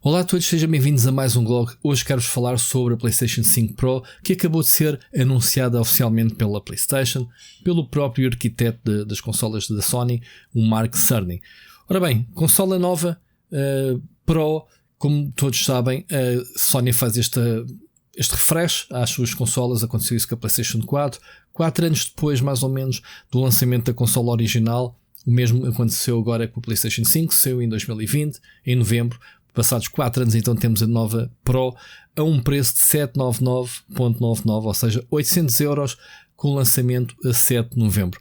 Olá a todos, sejam bem-vindos a mais um vlog. Hoje quero-vos falar sobre a PlayStation 5 Pro, que acabou de ser anunciada oficialmente pela PlayStation, pelo próprio arquiteto das consolas da Sony, o Mark Cerny. Ora bem, consola nova, Pro, como todos sabem, a Sony faz este refresh às suas consolas. Aconteceu isso com a PlayStation 4, 4 anos depois mais ou menos do lançamento da consola original. O mesmo aconteceu agora com a PlayStation 5, saiu em 2020, em novembro. Passados 4 anos, então temos a nova Pro a um preço de 799,99, ou seja, 800 euros, com lançamento a 7 de novembro.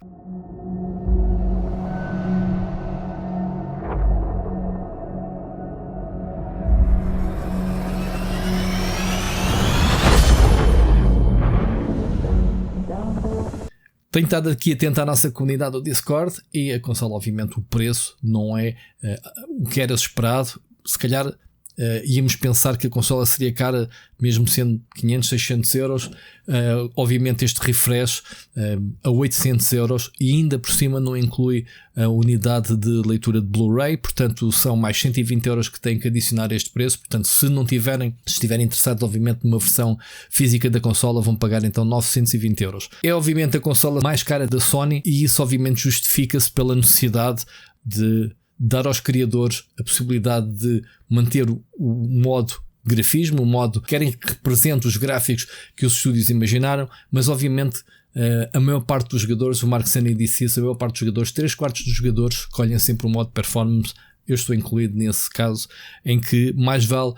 Tenho estado aqui atento à nossa comunidade do Discord e a consola, obviamente, o preço não é o que era esperado. Se calhar íamos pensar que a consola seria cara, mesmo sendo 500, 600 euros. Obviamente este refresh a 800 euros e ainda por cima não inclui a unidade de leitura de Blu-ray, portanto são mais 120 euros que têm que adicionar a este preço. Portanto, se estiverem interessados obviamente numa versão física da consola, vão pagar então 920 euros. É obviamente a consola mais cara da Sony e isso obviamente justifica-se pela necessidade de dar aos criadores a possibilidade de manter o modo grafismo, o modo que querem que represente os gráficos que os estúdios imaginaram, mas obviamente a maior parte dos jogadores, o Mark Cerny disse isso, a maior parte dos jogadores, 3/4 dos jogadores escolhem sempre o modo performance. Eu estou incluído nesse caso, em que mais vale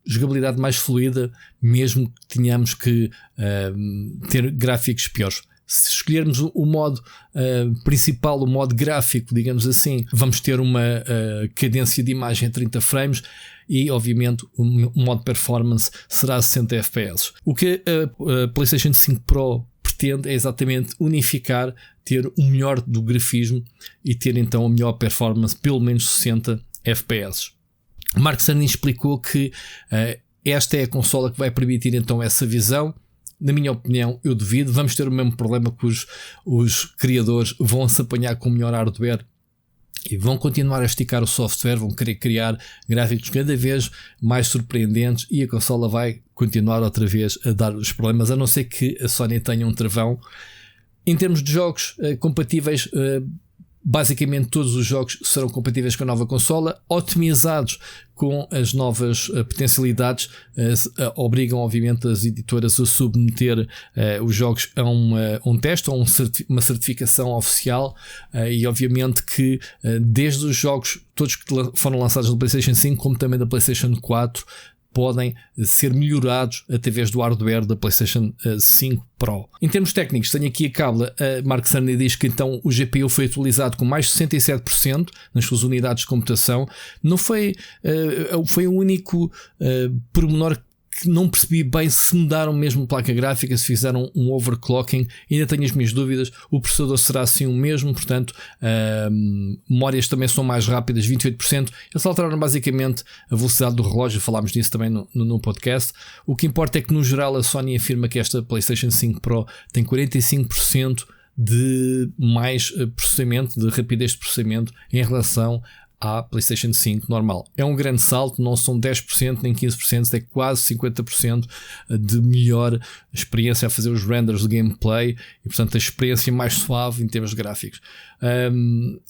jogabilidade mais fluida, mesmo que tenhamos que ter gráficos piores. Se escolhermos o modo principal, o modo gráfico, digamos assim, vamos ter uma cadência de imagem a 30 frames e, obviamente, o modo performance será a 60 FPS. O que a PlayStation 5 Pro pretende é exatamente unificar, ter o melhor do grafismo e ter então a melhor performance, pelo menos 60 FPS. Mark Cerny explicou que esta é a consola que vai permitir então essa visão. Na minha opinião, eu duvido. Vamos ter o mesmo problema que os criadores vão se apanhar com o melhor hardware e vão continuar a esticar o software, vão querer criar gráficos cada vez mais surpreendentes e a consola vai continuar outra vez a dar os problemas, a não ser que a Sony tenha um travão. Em termos de jogos compatíveis, basicamente todos os jogos serão compatíveis com a nova consola, otimizados com as novas potencialidades. Obrigam obviamente as editoras a submeter os jogos a um teste ou uma certificação oficial, e obviamente que desde os jogos todos que foram lançados da PlayStation 5 como também da PlayStation 4 podem ser melhorados através do hardware da PlayStation 5 Pro. Em termos técnicos, tenho aqui a cábula. Mark Cerny diz que então o GPU foi atualizado com mais de 67% nas suas unidades de computação. Não foi o único pormenor que não percebi bem se mudaram mesmo placa gráfica, se fizeram um overclocking. Ainda tenho as minhas dúvidas. O processador será assim o mesmo, portanto memórias também são mais rápidas, 28%. Eles alteraram basicamente a velocidade do relógio, falámos disso também no podcast. O que importa é que no geral a Sony afirma que esta PlayStation 5 Pro tem 45% de mais processamento, de rapidez de processamento em relação à PlayStation 5 normal. É um grande salto, não são 10% nem 15%, é quase 50% de melhor experiência a fazer os renders de gameplay e, portanto, a experiência mais suave em termos gráficos.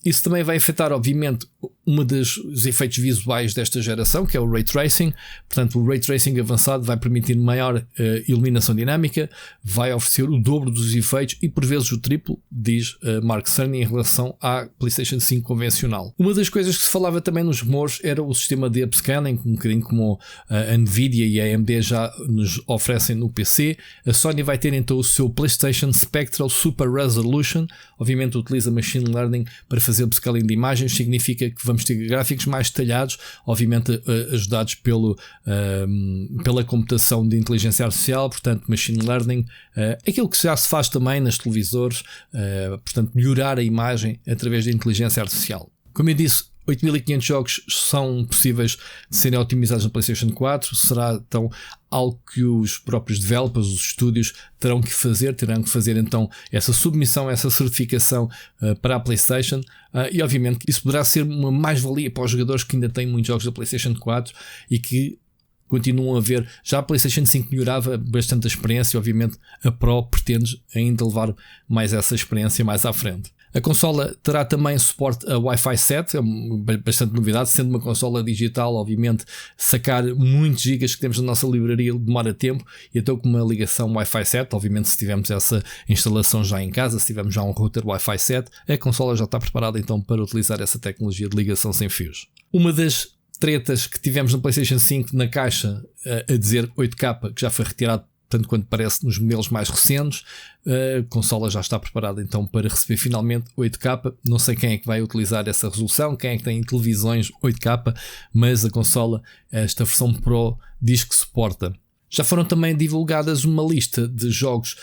Isso também vai afetar, obviamente, um dos efeitos visuais desta geração, que é o Ray Tracing. Portanto, o Ray Tracing avançado vai permitir maior iluminação dinâmica, vai oferecer o dobro dos efeitos e por vezes o triplo, diz Mark Cerny, em relação à PlayStation 5 convencional. Uma das coisas que se falava também nos rumores era o sistema de upscaling, um bocadinho como a Nvidia e a AMD já nos oferecem no PC. A Sony vai ter então o seu PlayStation Spectral Super Resolution, obviamente utiliza Machine Learning para fazer upscaling de imagens, significa que vamos ter gráficos mais detalhados, obviamente ajudados pela computação de inteligência artificial, portanto Machine Learning, aquilo que já se faz também nas televisores, portanto melhorar a imagem através da inteligência artificial. Como eu disse, 8.500 jogos são possíveis de serem otimizados na PlayStation 4. Será então algo que os próprios developers, os estúdios, terão que fazer então essa submissão, essa certificação para a PlayStation, e obviamente isso poderá ser uma mais-valia para os jogadores que ainda têm muitos jogos da PlayStation 4 e que continuam a ver. Já a PlayStation 5 melhorava bastante a experiência, obviamente a Pro pretende ainda levar mais essa experiência mais à frente. A consola terá também suporte a Wi-Fi 7, é bastante novidade, sendo uma consola digital, obviamente sacar muitos gigas que temos na nossa livraria demora tempo, e então com uma ligação Wi-Fi 7, obviamente se tivermos essa instalação já em casa, se tivermos já um router Wi-Fi 7, a consola já está preparada então para utilizar essa tecnologia de ligação sem fios. Uma das tretas que tivemos na PlayStation 5 na caixa a dizer 8K, que já foi retirado tanto quanto parece nos modelos mais recentes, a consola já está preparada então para receber finalmente 8K. Não sei quem é que vai utilizar essa resolução, quem é que tem televisões 8K, mas a consola, esta versão Pro, diz que suporta. Já foram também divulgadas uma lista de jogos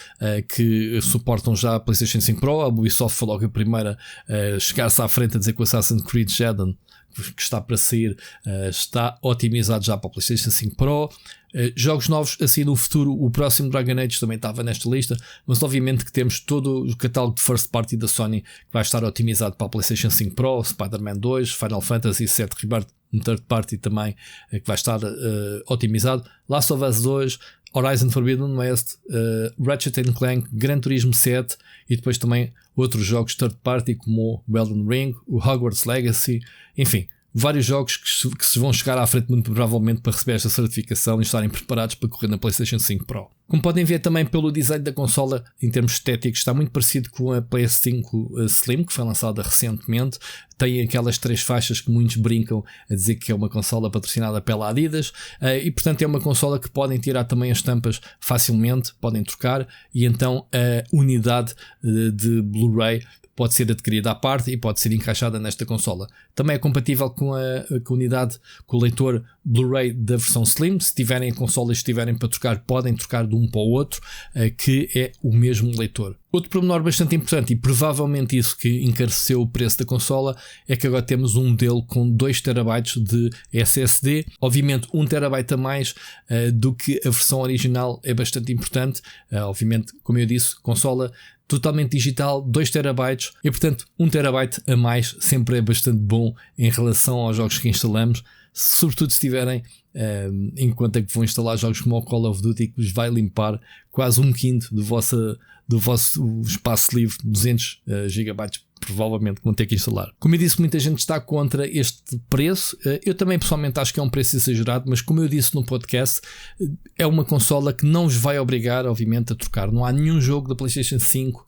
que suportam já a PlayStation 5 Pro. A Ubisoft foi logo a primeira a chegar-se à frente a dizer que o Assassin's Creed Shadow, que está para sair, está otimizado já para a PlayStation 5 Pro. Jogos novos assim no futuro, o próximo Dragon Age também estava nesta lista, mas obviamente que temos todo o catálogo de first party da Sony que vai estar otimizado para a PlayStation 5 Pro, Spider-Man 2, Final Fantasy VII Rebirth, um third party também que vai estar otimizado, Last of Us 2, Horizon Forbidden West, Ratchet & Clank, Gran Turismo 7 e depois também outros jogos third party como o Elden Ring, o Hogwarts Legacy, enfim, vários jogos que se vão chegar à frente muito provavelmente para receber esta certificação e estarem preparados para correr na PlayStation 5 Pro. Como podem ver também pelo design da consola, em termos estéticos, está muito parecido com a PS5 Slim, que foi lançada recentemente. Tem aquelas 3 faixas que muitos brincam a dizer que é uma consola patrocinada pela Adidas, e portanto é uma consola que podem tirar também as tampas facilmente, podem trocar, e então a unidade de Blu-ray pode ser adquirida à parte e pode ser encaixada nesta consola. Também é compatível com a unidade, com o leitor Blu-ray da versão Slim. Se tiverem a consola e estiverem para trocar, podem trocar de um para o outro, que é o mesmo leitor. Outro pormenor bastante importante, e provavelmente isso que encareceu o preço da consola, é que agora temos um modelo com 2 TB de SSD. Obviamente 1 TB a mais do que a versão original é bastante importante. Obviamente, como eu disse, consola totalmente digital, 2 TB, e portanto 1 TB a mais sempre é bastante bom em relação aos jogos que instalamos, sobretudo se tiverem em conta que vão instalar jogos como o Call of Duty, que vos vai limpar quase 1/5 do vosso espaço livre, 200 GB provavelmente vão ter que instalar. Como eu disse, muita gente está contra este preço. Eu também pessoalmente acho que é um preço exagerado, mas como eu disse no podcast, é uma consola que não vos vai obrigar, obviamente, a trocar. Não há nenhum jogo da PlayStation 5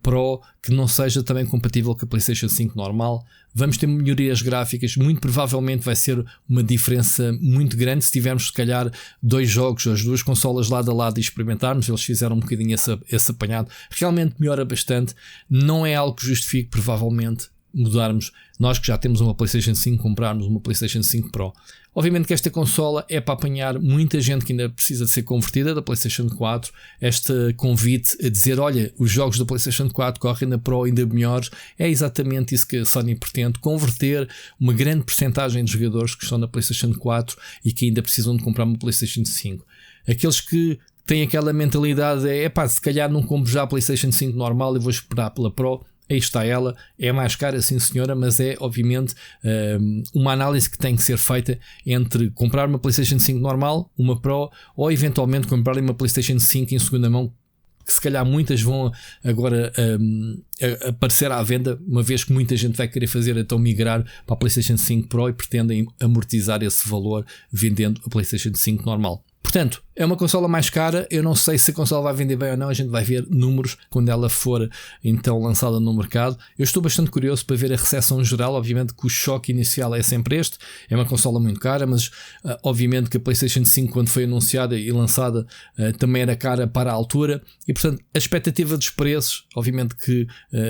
Pro que não seja também compatível com a PlayStation 5 normal. Vamos ter melhorias gráficas, muito provavelmente vai ser uma diferença muito grande se tivermos se calhar 2 jogos, as 2 consolas lado a lado e experimentarmos. Eles fizeram um bocadinho esse apanhado, realmente melhora bastante. Não é algo que justifique provavelmente mudarmos, nós que já temos uma PlayStation 5, comprarmos uma PlayStation 5 Pro. Obviamente que esta consola é para apanhar muita gente que ainda precisa de ser convertida da PlayStation 4. Este convite a dizer, olha, os jogos da PlayStation 4 correm na Pro ainda melhores, é exatamente isso que a Sony pretende, converter uma grande percentagem de jogadores que estão na PlayStation 4 e que ainda precisam de comprar uma PlayStation 5. Aqueles que têm aquela mentalidade se calhar não compro já a PlayStation 5 normal e vou esperar pela Pro. Aí está ela, é mais cara sim senhora, mas é obviamente uma análise que tem que ser feita entre comprar uma PlayStation 5 normal, uma Pro, ou eventualmente comprar uma PlayStation 5 em segunda mão, que se calhar muitas vão agora aparecer à venda, uma vez que muita gente vai querer fazer então migrar para a PlayStation 5 Pro e pretendem amortizar esse valor vendendo a PlayStation 5 normal. Portanto, é uma consola mais cara. Eu não sei se a consola vai vender bem ou não. A gente vai ver números quando ela for então lançada no mercado. Eu estou bastante curioso para ver a recepção geral. Obviamente que o choque inicial é sempre este. É uma consola muito cara, mas obviamente que a PlayStation 5, quando foi anunciada e lançada, também era cara para a altura. E portanto, a expectativa dos preços, obviamente que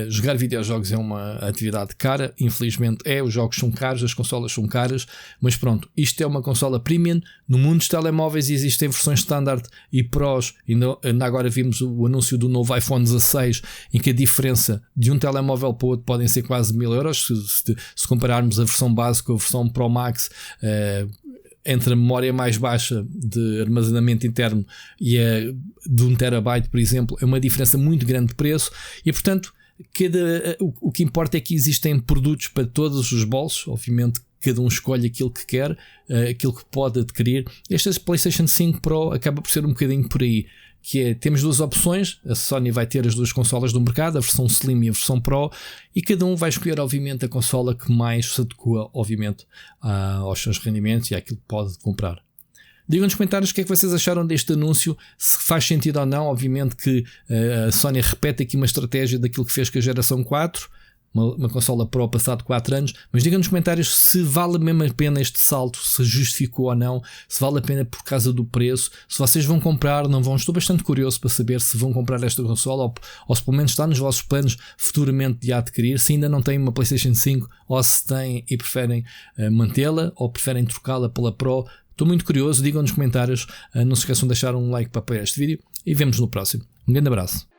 jogar videojogos é uma atividade cara. Infelizmente os jogos são caros, as consolas são caras. Mas pronto, isto é uma consola premium. No mundo dos telemóveis existem versões versões standard e Pros. Ainda agora vimos o anúncio do novo iPhone 16, em que a diferença de um telemóvel para o outro podem ser quase 1000 euros, se compararmos a versão base com a versão Pro Max. Entre a memória mais baixa de armazenamento interno e a de 1 terabyte, por exemplo, é uma diferença muito grande de preço. E portanto, o que importa é que existem produtos para todos os bolsos. Obviamente cada um escolhe aquilo que quer, aquilo que pode adquirir. Esta PlayStation 5 Pro acaba por ser um bocadinho por aí, que é, temos duas opções. A Sony vai ter as duas consolas do mercado, a versão Slim e a versão Pro, e cada um vai escolher obviamente a consola que mais se adequa obviamente aos seus rendimentos e àquilo que pode comprar. Digam nos comentários o que é que vocês acharam deste anúncio, se faz sentido ou não. Obviamente que a Sony repete aqui uma estratégia daquilo que fez com a geração 4, uma consola Pro passado 4 anos, mas digam nos comentários se vale mesmo a pena este salto, se justificou ou não, se vale a pena por causa do preço, se vocês vão comprar, não vão. Estou bastante curioso para saber se vão comprar esta consola ou se pelo menos está nos vossos planos futuramente de adquirir, se ainda não têm uma PlayStation 5 ou se têm e preferem mantê-la ou preferem trocá-la pela Pro. Estou muito curioso, digam nos comentários, não se esqueçam de deixar um like para apoiar este vídeo e vemos no próximo. Um grande abraço.